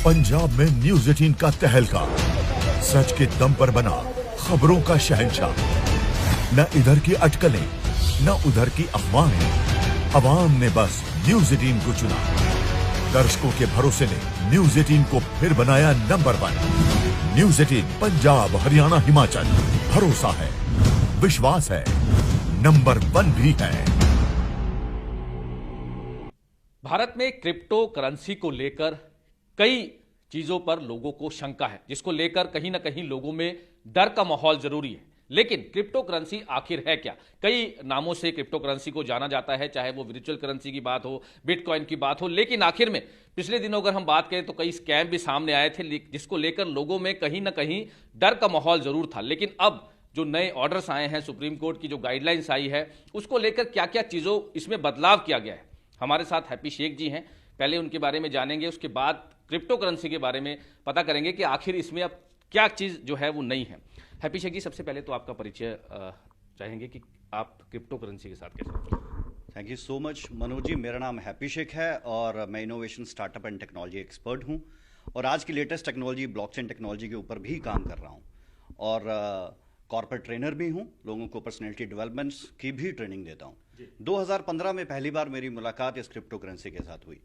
पंजाब में न्यूज 18 का तहलका, सच के दम पर बना खबरों का शहंशाह। न इधर की अटकलें, न उधर की अफवाहें, अवाम ने बस न्यूज 18 को चुना। दर्शकों के भरोसे ने न्यूज 18 को फिर बनाया नंबर 1। न्यूज 18 पंजाब, हरियाणा, हिमाचल, भरोसा है, विश्वास है, नंबर 1 भी है। भारत में क्रिप्टो करेंसी को लेकर कई चीजों पर लोगों को शंका है, जिसको लेकर कहीं ना कहीं लोगों में डर का माहौल जरूरी है। लेकिन क्रिप्टो करेंसी आखिर है क्या? कई नामों से क्रिप्टो करेंसी को जाना जाता है, चाहे वो वर्चुअल करेंसी की बात हो, बिटकॉइन की बात हो। लेकिन आखिर में पिछले दिनों अगर हम बात करें तो कई स्कैम भी सामने आए थे, जिसको लेकर लोगों में कहीं ना कहीं डर का माहौल जरूर था। लेकिन अब जो नए ऑर्डर्स आए हैं, सुप्रीम कोर्ट की जो गाइडलाइंस आई है, उसको लेकर क्या क्या चीजों इसमें बदलाव किया गया है। हमारे साथ हैप्पी शेख जी हैं, पहले उनके बारे में जानेंगे, उसके बाद क्रिप्टो करेंसी के बारे में पता करेंगे कि आखिर इसमें अब क्या चीज जो है वो नई है। हैप्पी शेख जी, सबसे पहले तो आपका परिचय चाहेंगे कि आप क्रिप्टो करेंसी के साथ कैसे। Thank you so much Manoj ji. मेरा नाम हैप्पी शेख है और मैं innovation, startup and technology expert हूं और आज की लेटेस्ट टेक्नोलॉजी ब्लॉकचेन टेक्नोलॉजी के ऊपर भी काम कर रहा हूं और कॉर्पोरेट ट्रेनर भी हूं, लोगों को पर्सनैलिटी डेवलपमेंट्स की भी ट्रेनिंग देता हूं। 2015 में पहली बार मेरी मुलाकात इस क्रिप्टो करेंसी के साथ हुई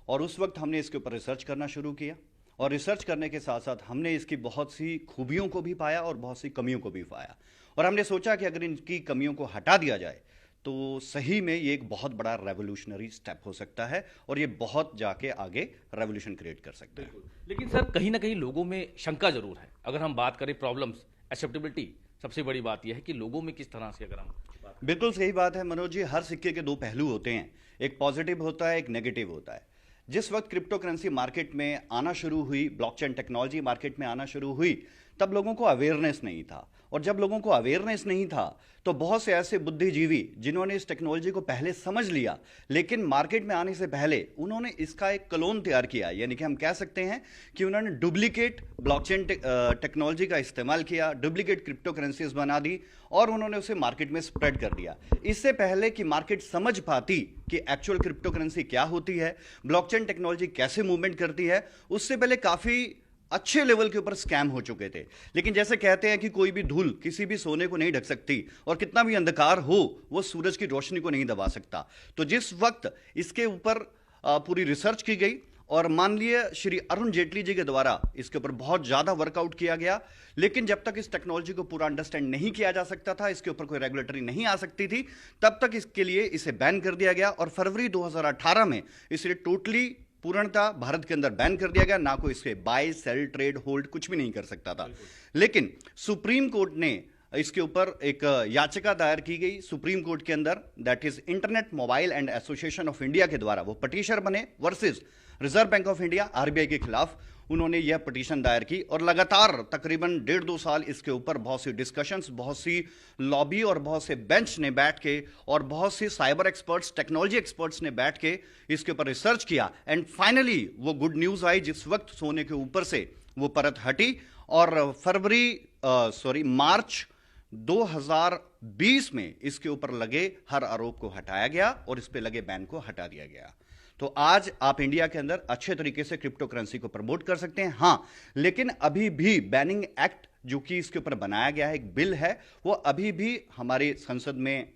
और उस वक्त हमने इसके ऊपर रिसर्च करना शुरू किया और रिसर्च करने के साथ साथ हमने इसकी बहुत सी खूबियों को भी पाया और बहुत सी कमियों को भी पाया और हमने सोचा कि अगर इनकी कमियों को हटा दिया जाए तो सही में ये एक बहुत बड़ा रेवोल्यूशनरी स्टेप हो सकता है और ये बहुत जाके आगे रेवोल्यूशन क्रिएट कर सकता है। लेकिन सर, कहीं ना कहीं लोगों में शंका जरूर है। अगर हम बात करें प्रॉब्लम्स, एक्सेप्टेबिलिटी, सबसे बड़ी बात यह है कि लोगों में किस तरह से, अगर हम बिल्कुल सही बात है मनोज जी। हर सिक्के के दो पहलू होते हैं, एक पॉजिटिव होता है, एक नेगेटिव होता है। जिस वक्त क्रिप्टो करेंसी मार्केट में आना शुरू हुई, ब्लॉकचेन टेक्नोलॉजी मार्केट में आना शुरू हुई, तब लोगों को अवेयरनेस नहीं था और जब लोगों को अवेयरनेस नहीं था तो बहुत से ऐसे बुद्धिजीवी जिन्होंने इस टेक्नोलॉजी को पहले समझ लिया लेकिन मार्केट में आने से पहले उन्होंने इसका एक क्लोन तैयार किया, यानी कि हम कह सकते हैं कि उन्होंने डुप्लीकेट ब्लॉकचेन टेक्नोलॉजी का इस्तेमाल किया, डुप्लीकेट क्रिप्टो करेंसीज बना दी और उन्होंने उसे मार्केट में स्प्रेड कर दिया। इससे पहले कि मार्केट समझ पाती कि एक्चुअल क्रिप्टो करेंसी क्या होती है, ब्लॉकचेन टेक्नोलॉजी कैसे मूवमेंट करती है, उससे पहले काफी अच्छे लेवल के ऊपर स्कैम हो चुके थे। लेकिन जैसे कहते हैं कि कोई भी धूल किसी भी सोने को नहीं ढक सकती और कितना भी अंधकार हो वो सूरज की रोशनी को नहीं दबा सकता। तो जिस वक्त इसके ऊपर पूरी रिसर्च की गई और माननीय श्री अरुण जेटली जी के द्वारा इसके ऊपर बहुत ज्यादा वर्कआउट किया गया, लेकिन जब तक इस टेक्नोलॉजी को पूरा अंडरस्टैंड नहीं किया जा सकता था, इसके ऊपर कोई रेगुलेटरी नहीं आ सकती थी, तब तक इसके लिए इसे बैन कर दिया गया और फरवरी 2018 में इसे टोटली पूर्णतः भारत के अंदर बैन कर दिया गया। ना कोई इसके बाय, सेल, ट्रेड, होल्ड कुछ भी नहीं कर सकता था। लेकिन सुप्रीम कोर्ट ने इसके ऊपर एक याचिका दायर की गई सुप्रीम कोर्ट के अंदर, that is internet mobile and association of India के द्वारा। वो पटिशनर बने versus reserve bank of India, RBI के खिलाफ उन्होंने यह पिटीशन दायर की और लगातार तकरीबन 1.5-2 साल इसके ऊपर बहुत सी डिस्कशंस, बहुत सी लॉबी और बहुत से बेंच ने बैठ के और बहुत सी साइबर एक्सपर्ट्स, टेक्नोलॉजी एक्सपर्ट्स ने बैठ के इसके ऊपर रिसर्च किया एंड फाइनली वो गुड न्यूज आई जिस वक्त सोने के ऊपर से वो परत हटी और मार्च 2020 में इसके ऊपर लगे हर आरोप को हटाया गया और इस पे लगे बैन को हटा दिया गया। तो आज आप इंडिया के अंदर अच्छे तरीके से क्रिप्टो करेंसी को प्रमोट कर सकते हैं। हां, लेकिन अभी भी बैनिंग एक्ट जो कि इसके ऊपर बनाया गया है, एक बिल है, वो अभी भी हमारे संसद में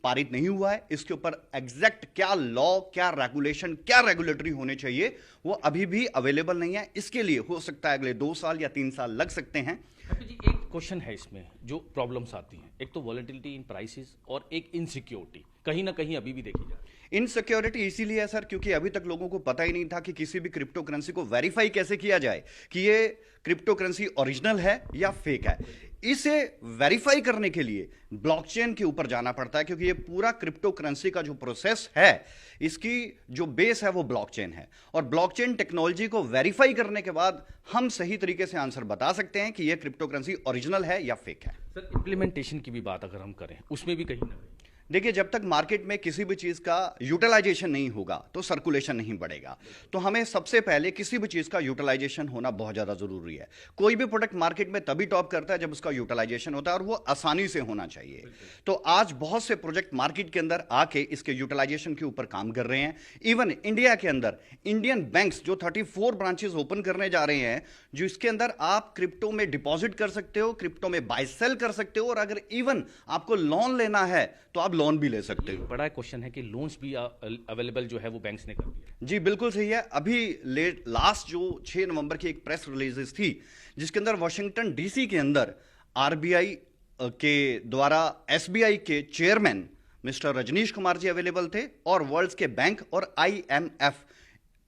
पारित नहीं हुआ है। इसके ऊपर एग्जैक्ट क्या लॉ, क्या रेगुलेशन, क्या रेगुलेटरी होने चाहिए वो अभी भी अवेलेबल नहीं है। इसके लिए हो सकता है अगले 2 साल या 3 साल लग सकते हैं। एक क्वेश्चन है इसमें जो प्रॉब्लम्स आती हैं, एक तो वॉलेटिलिटी इन प्राइसेस और एक इनसिक्योरिटी कहीं ना कहीं अभी भी देखी जा रही है। इनसिक्योरिटी इसीलिए है सर क्योंकि अभी तक लोगों को पता ही नहीं था कि किसी भी क्रिप्टो करेंसी को वेरीफाई कैसे किया जाए कि ये क्रिप्टो करेंसी ओरिजिनल है या फेक है। इसे वेरीफाई करने के लिए ब्लॉकचेन के ऊपर जाना पड़ता है क्योंकि ये पूरा क्रिप्टो करेंसी का जो प्रोसेस है, इसकी जो बेस है वो ब्लॉकचेन है और ब्लॉकचेन टेक्नोलॉजी को वेरीफाई करने के बाद हम सही तरीके से आंसर बता सकते हैं कि ये क्रिप्टो करेंसी ओरिजिनल है या फेक है। सर, इंप्लीमेंटेशन की भी बात अगर हम करें उसमें भी कहीं ना कहीं देखिए, जब तक मार्केट में किसी भी चीज का यूटिलाइजेशन नहीं होगा तो सर्कुलेशन नहीं बढ़ेगा। तो हमें सबसे पहले किसी भी चीज का यूटिलाइजेशन होना बहुत ज्यादा जरूरी है। कोई भी प्रोडक्ट मार्केट में तभी टॉप करता है जब उसका यूटिलाइजेशन होता है, और वो आसानी से होना चाहिए। तो आज बहुत से प्रोजेक्ट मार्केट के अंदर आके इसके यूटिलाइजेशन के ऊपर काम कर रहे हैं। इवन इंडिया के अंदर इंडियन बैंक्स जो 34 ब्रांचेस ओपन करने जा रहे हैं, जो इसके अंदर आप क्रिप्टो में डिपॉजिट कर सकते हो, क्रिप्टो में बाय सेल कर सकते हो, और अगर इवन आपको लोन लेना है तो आप लोन भी ले सकते हो। बड़ा क्वेश्चन है कि लोन्स भी अवेलेबल जो है वो बैंक्स ने कर दिया। जी बिल्कुल सही है। अभी लास्ट जो 6 नवंबर की एक प्रेस रिलीज थी, जिसके अंदर वाशिंगटन डीसी के अंदर आरबीआई के द्वारा एसबीआई के chairman mister Rajneesh Kumar ji available थे, और वर्ल्ड के बैंक और आईएमएफ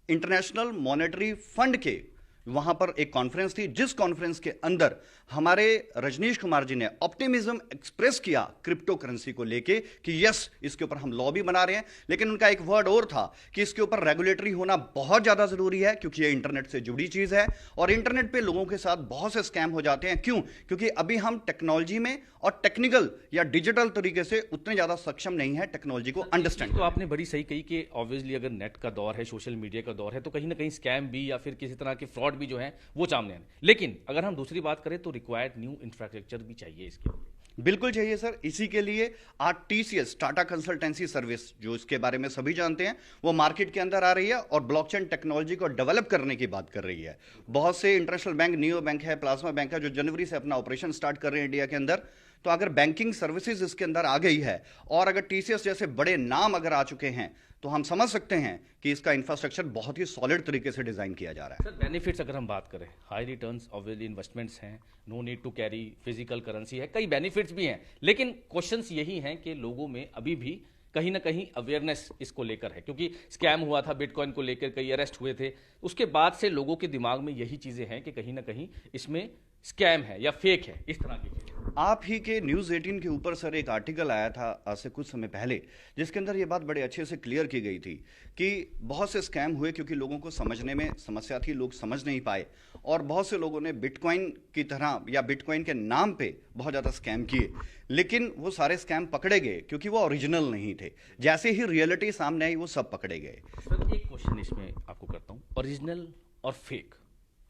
इंटरनेशनल मॉनेटरी फंड के वहां पर एक कॉन्फ्रेंस थी, जिस कॉन्फ्रेंस के अंदर हमारे रजनीश कुमार जी ने ऑप्टिमिज्म एक्सप्रेस किया क्रिप्टो करेंसी को लेके कि यस, इसके ऊपर हम लॉ भी बना रहे हैं। लेकिन उनका एक वर्ड और था कि इसके ऊपर रेगुलेटरी होना बहुत ज्यादा जरूरी है, क्योंकि ये इंटरनेट से जुड़ी चीज है और इंटरनेट पे लोगों के साथ बहुत से स्कैम हो जाते हैं। क्यों? क्योंकि अभी हम टेक्नोलॉजी में और टेक्निकल या डिजिटल तरीके से उतने ज्यादा सक्षम नहीं है टेक्नोलॉजी को अंडरस्टैंड। तो आपने बड़ी सही कही कि ऑब्वियसली अगर नेट का दौर है, सोशल मीडिया का दौर है, तो कहीं ना कहीं स्कैम भी या फिर किसी तरह के फ्रॉड भी जो है वो सामने आए। लेकिन अगर हम दूसरी बात करें तो रिक्वायर्ड न्यू इंफ्रास्ट्रक्चर भी चाहिए इसके लिए। बिल्कुल चाहिए सर। इसी के लिए आज टीसीएस टाटा कंसल्टेंसी सर्विस, जो इसके बारे में सभी जानते हैं, वो मार्केट के अंदर आ रही है और ब्लॉकचेन टेक्नोलॉजी को डेवलप करने की बात कर रही है। बहुत से इंटरनेशनल बैंक, नियो बैंक है, प्लाज्मा बैंक है, जो जनवरी से अपना ऑपरेशन स्टार्ट कर रहे हैं इंडिया के अंदर। तो अगर बैंकिंग सर्विसेज इसके अंदर आ गई है और अगर टीसीएस जैसे बड़े नाम अगर आ चुके हैं, तो हम समझ सकते हैं कि इसका इंफ्रास्ट्रक्चर बहुत ही सॉलिड तरीके से डिजाइन किया जा रहा है। सर बेनिफिट्स अगर हम बात करें, हाई रिटर्न्स, ऑब्वियसली इन्वेस्टमेंट्स हैं, no need to carry, physical currency है, कई बेनिफिट्स भी हैं। लेकिन क्वेश्चंस यही हैं कि लोगों में अभी भी कहीं ना कहीं अवेयरनेस इसको लेकर है, क्योंकि स्कैम हुआ था बिटकॉइन को लेकर, कई अरेस्ट हुए थे, उसके बाद से लोगों के दिमाग में यही चीजें हैं कि कहीं ना कहीं इसमें स्कैम है या फेक है, इस तरह की चीजें। आप ही के न्यूज़ 18 के ऊपर सर एक आर्टिकल आया था आज से कुछ समय पहले, जिसके अंदर ये बात बड़े अच्छे से क्लियर की गई थी कि बहुत से स्कैम हुए क्योंकि लोगों को समझने में समस्या थी, लोग समझ नहीं पाए, और बहुत से लोगों ने बिटकॉइन की तरह या बिटकॉइन के नाम पे बहुत ज़्यादा स्कैम किए। लेकिन वो सारे स्कैम पकड़े गए क्योंकि वो ओरिजिनल नहीं थे। जैसे ही रियलिटी सामने आई, वो सब पकड़े गए। सर एक क्वेश्चन इसमें आपको करता हूँ, ओरिजिनल और फेक,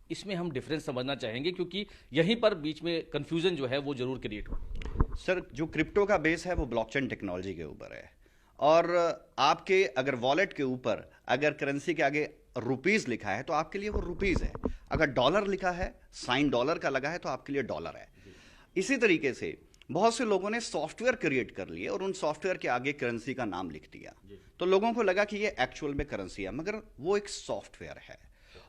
इसमें हम डिफरेंस समझना चाहेंगे, क्योंकि यहीं पर बीच में कंफ्यूजन जो है वो जरूर क्रिएट हो। सर जो क्रिप्टो का बेस है वो ब्लॉकचेन टेक्नोलॉजी के ऊपर है, और आपके अगर वॉलेट के ऊपर अगर करेंसी के आगे रुपीस लिखा है तो आपके लिए वो रुपीस है, अगर डॉलर लिखा है, साइन डॉलर का लगा है, तो आपके लिए डॉलर है। इसी तरीके से बहुत से लोगों ने सॉफ्टवेयर क्रिएट कर लिए और उन सॉफ्टवेयर के आगे करेंसी का नाम लिख दिया, तो लोगों को लगा कि ये एक्चुअल में करेंसी है, मगर वो एक सॉफ्टवेयर है।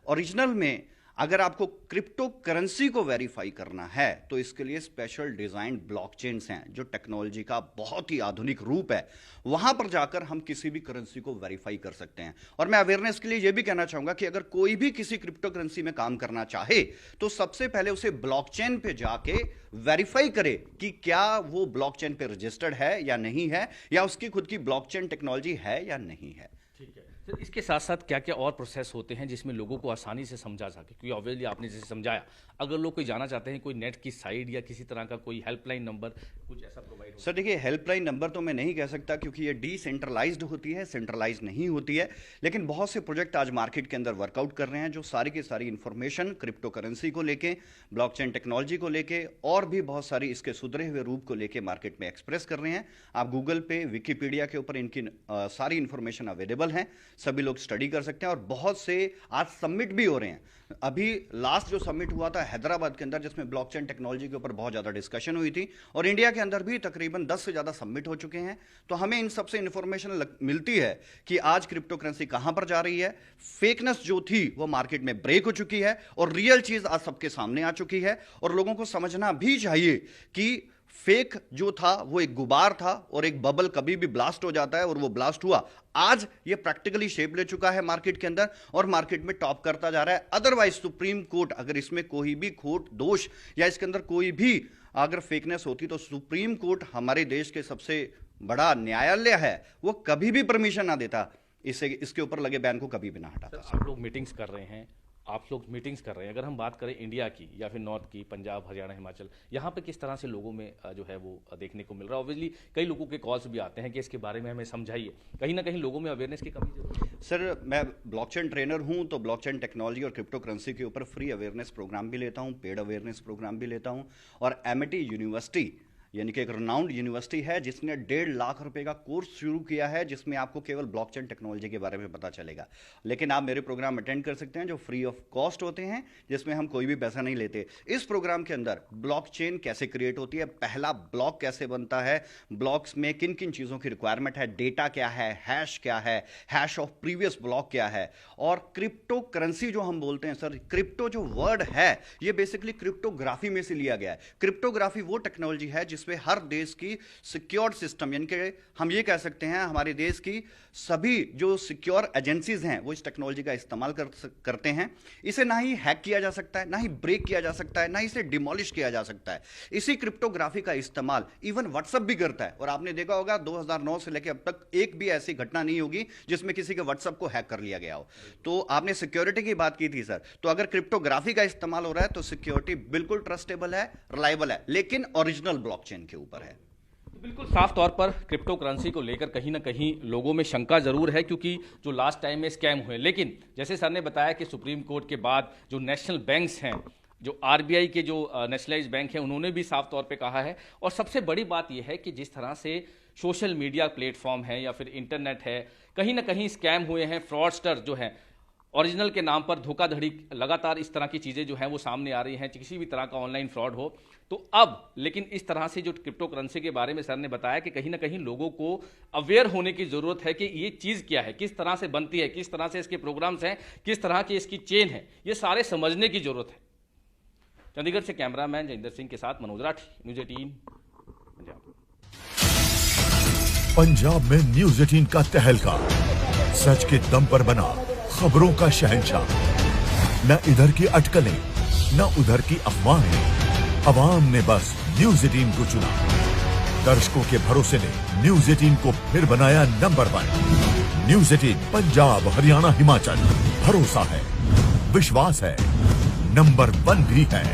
ओरिजिनल में अगर आपको क्रिप्टो करेंसी को वेरीफाई करना है तो इसके लिए स्पेशल डिजाइन ब्लॉकचेन्स हैं, जो टेक्नोलॉजी का बहुत ही आधुनिक रूप है। वहां पर जाकर हम किसी भी करेंसी को वेरीफाई कर सकते हैं। और मैं अवेयरनेस के लिए यह भी कहना चाहूंगा कि अगर कोई भी किसी क्रिप्टो करेंसी में काम करना चाहे तो सबसे पहले उसे ब्लॉकचेन पे जाके वेरीफाई करे कि क्या वो ब्लॉकचेन पे रजिस्टर्ड है या नहीं है, या उसकी खुद की ब्लॉकचेन टेक्नोलॉजी है या नहीं है। ठीक है सर, इसके साथ साथ क्या क्या और प्रोसेस होते हैं जिसमें लोगों को आसानी से समझा सके? क्योंकि ऑब्वियसली आपने जैसे समझाया, अगर लोग कोई जाना चाहते हैं, कोई नेट की साइट या किसी तरह का कोई हेल्पलाइन नंबर कुछ ऐसा प्रोवाइड हो? सर देखिए, हेल्पलाइन नंबर तो मैं नहीं कह सकता क्योंकि ये डिसेंट्रलाइज्ड होती है, सेंट्रलाइज नहीं होती है। लेकिन बहुत से प्रोजेक्ट आज मार्केट के अंदर वर्कआउट कर रहे हैं, जो सारी की सारी इंफॉर्मेशन क्रिप्टो करेंसी को लेके, ब्लॉकचेन टेक्नोलॉजी को लेके और भी बहुत सारी इसके सुधरे हुए रूप को लेके मार्केट में एक्सप्रेस कर रहे हैं। आप गूगल पे, विकिपीडिया के ऊपर इनकी सारी इंफॉर्मेशन अवेलेबल है, सभी लोग स्टडी कर सकते हैं। और बहुत से आज सबमिट भी हो रहे हैं। अभी लास्ट जो सबमिट हुआ था हैदराबाद के अंदर, जिसमें ब्लॉकचेन टेक्नोलॉजी के ऊपर बहुत ज्यादा डिस्कशन हुई थी, और इंडिया के अंदर भी तकरीबन 10 से ज्यादा सबमिट हो चुके हैं। तो हमें इन सबसे इंफॉर्मेशन मिलती है कि आज क्रिप्टो करेंसी कहां पर जा रही है। फेकनेस जो थी वो मार्केट में ब्रेक हो चुकी है और रियल चीज आज सबके सामने आ चुकी है। और लोगों को समझना भी चाहिए कि फेक जो था वो एक गुबार था और एक बबल कभी भी ब्लास्ट हो जाता है, और वो ब्लास्ट हुआ। आज ये प्रैक्टिकली शेप ले चुका है मार्केट के अंदर और मार्केट में टॉप करता जा रहा है। अदरवाइज सुप्रीम कोर्ट अगर इसमें कोई भी खोट, दोष या इसके अंदर कोई भी अगर फेकनेस होती तो सुप्रीम कोर्ट, हमारे देश के सबसे बड़ा न्यायालय है, वो कभी भी परमिशन ना देता, इसके ऊपर लगे बैन को कभी भी ना हटाता। आप लोग मीटिंग्स कर रहे हैं, आप लोग मीटिंग्स कर रहे हैं, अगर हम बात करें इंडिया की या फिर नॉर्थ की, पंजाब, हरियाणा, हिमाचल, यहाँ पे किस तरह से लोगों में जो है वो देखने को मिल रहा है? ऑब्वियसली कई लोगों के कॉल्स भी आते हैं कि इसके बारे में हमें समझाइए, कहीं ना कहीं लोगों में अवेयरनेस की कमी जरूर है। सर, मैं ब्लॉकचेन ट्रेनर हूं, तो ब्लॉकचेन टेक्नोलॉजी और क्रिप्टो करेंसी के ऊपर फ्री अवेयरनेस प्रोग्राम भी लेता हूं, पेड अवेयरनेस प्रोग्राम भी लेता हूं। और एमिटी यूनिवर्सिटी यानी कि एक रनाउंड यूनिवर्सिटी है जिसने 1.5 लाख रुपए का कोर्स शुरू किया है, जिसमें आपको केवल ब्लॉकचेन टेक्नोलॉजी के बारे में पता चलेगा। लेकिन आप मेरे प्रोग्राम अटेंड कर सकते हैं जो फ्री ऑफ कॉस्ट होते हैं, जिसमें हम कोई भी पैसा नहीं लेते। इस प्रोग्राम के अंदर ब्लॉकचेन कैसे क्रिएट होती है, पहला ब्लॉक कैसे बनता है, ब्लॉक्स में किन किन चीज़ों की रिक्वायरमेंट है, डेटा क्या है, हैश क्या है, हैश ऑफ प्रीवियस ब्लॉक क्या है, और क्रिप्टो करेंसी जो हम बोलते हैं सर, क्रिप्टो जो वर्ड है ये बेसिकली क्रिप्टोग्राफी में से लिया गया है। क्रिप्टोग्राफी वो टेक्नोलॉजी है जिसमें हर देश की सिक्योर्ड सिस्टम, यानी कि हम ये कह सकते हैं हमारे देश की सभी जो सिक्योर एजेंसीज हैं वो इस टेक्नोलॉजी का इस्तेमाल करते हैं। इसे ना ही हैक किया जा सकता है, ना ही ब्रेक किया जा सकता है, ना ही इसे डिमोलिश किया जा सकता है। इसी क्रिप्टोग्राफी का इस्तेमाल इवन व्हाट्सएप भी करता है। और आपने देखा होगा 2009 से लेकर अब तक एक भी ऐसी घटना नहीं होगी जिसमें किसी के व्हाट्सएप को हैक कर लिया गया हो। तो आपने सिक्योरिटी की बात की थी सर, तो अगर क्रिप्टोग्राफी का इस्तेमाल हो रहा है तो सिक्योरिटी बिल्कुल ट्रस्टेबल है, रिलायबल है, लेकिन ओरिजिनल ब्लॉकचेन के ऊपर है। बिल्कुल साफ तौर पर क्रिप्टो करेंसी को लेकर कहीं ना कहीं लोगों में शंका जरूर है, क्योंकि जो लास्ट टाइम में स्कैम हुए, लेकिन जैसे सर ने बताया कि सुप्रीम कोर्ट के बाद जो नेशनल बैंक्स हैं, जो आरबीआई के जो नेशनलाइज्ड बैंक हैं, उन्होंने भी साफ तौर पे कहा है। और सबसे बड़ी बात यह है कि जिस तरह से सोशल मीडिया प्लेटफॉर्म है या फिर इंटरनेट है, कहीं ना कहीं स्कैम हुए हैं, फ्रॉडस्टर जो हैं ओरिजिनल के नाम पर धोखाधड़ी, लगातार इस तरह की चीज़ें जो हैं वो सामने आ रही हैं, किसी भी तरह का ऑनलाइन फ्रॉड हो। तो अब लेकिन इस तरह से जो क्रिप्टो करेंसी के बारे में सर ने बताया कि कहीं ना कहीं लोगों को अवेयर होने की ज़रूरत है कि ये चीज़ क्या है, किस तरह से बनती है, किस तरह से इसके प्रोग्राम्स हैं, किस तरह की इसकी चेन है, ये सारे समझने की ज़रूरत है। चंडीगढ़ से कैमरामैन जयेंद्र सिंह के साथ मनोज राठी, न्यूज़ 18 पंजाब। पंजाब में न्यूज़ 18 का तहलका, सच के दम पर बना खबरों का शहंशाह। न इधर की अटकलें, न उधर की अफवाहें, अवाम ने बस न्यूज़ 18 को चुना। दर्शकों के भरोसे ने न्यूज़ 18 को फिर बनाया नंबर 1। न्यूज़ 18 पंजाब, हरियाणा, हिमाचल, भरोसा है, विश्वास है, नंबर 1 भी है।